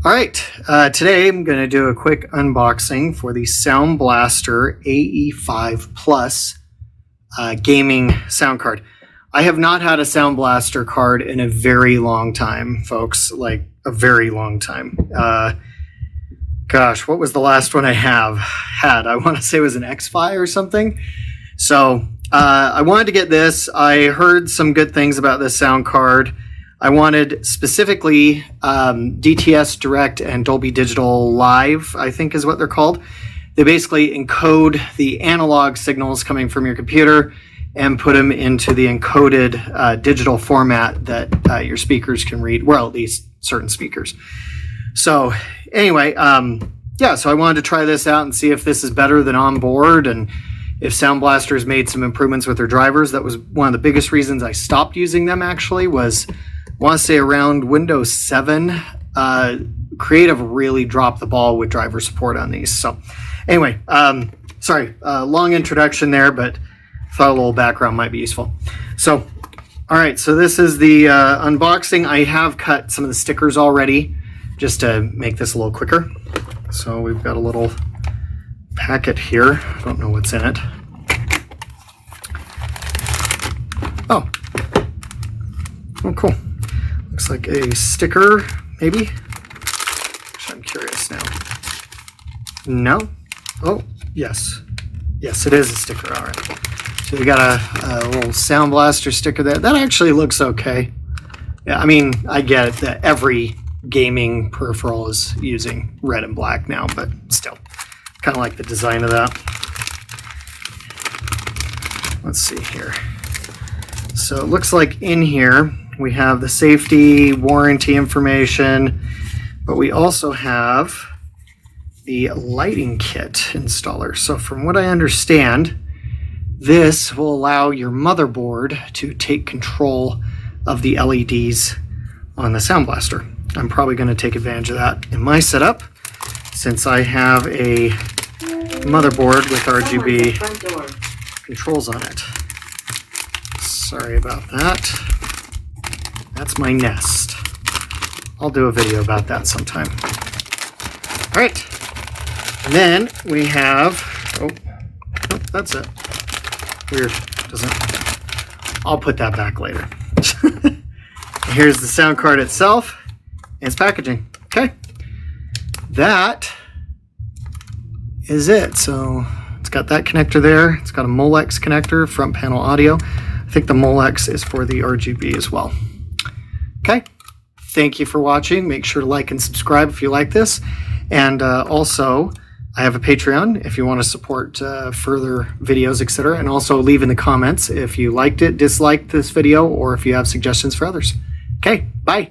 All right, today I'm going to do a quick unboxing for the Soundblaster AE-5 Plus gaming sound card. I have not had a Soundblaster card in a very long time, folks, like a very long time. Gosh, what was the last one I had? I want to say it was an X-Fi or something. So I wanted to get this. I heard some good things about this sound card. I wanted specifically DTS Direct and Dolby Digital Live, I think is what they're called. They basically encode the analog signals coming from your computer and put them into the encoded digital format that your speakers can read, well, at least certain speakers. So anyway, yeah, so I wanted to try this out and see if this is better than on board and if Soundblaster has made some improvements with their drivers. That was one of the biggest reasons I stopped using them, actually, was I want to say around Windows 7, Creative really dropped the ball with driver support on these. So anyway, sorry, long introduction there, but thought a little background might be useful. So, all right, so this is the unboxing. I have cut some of the stickers already just to make this a little quicker. So we've got a little packet here. I don't know what's in it. Oh, cool. Looks like a sticker, maybe. I'm curious now. No? Oh, yes. Yes, it is a sticker. All right. So we got a little Soundblaster sticker there. That actually looks okay. Yeah, I mean, I get it that every gaming peripheral is using red and black now, but still, kind of like the design of that. Let's see here. So it looks like in here we have the safety warranty information, but we also have the lighting kit installer. So from what I understand, this will allow your motherboard to take control of the LEDs on the Soundblaster. I'm probably going to take advantage of that in my setup since I have a motherboard with RGB controls on it. Sorry about that. That's my Nest. I'll do a video about that sometime. All right. And then we have, nope, that's it. Weird, doesn't, I'll put that back later. Here's the sound card itself and its packaging. Okay. That is it. So it's got that connector there. It's got a Molex connector, front panel audio. I think the Molex is for the RGB as well. Okay, thank you for watching. Make sure to like and subscribe if you like this. And also, I have a Patreon if you want to support further videos, etc. And also leave in the comments if you liked it, disliked this video, or if you have suggestions for others. Okay, bye.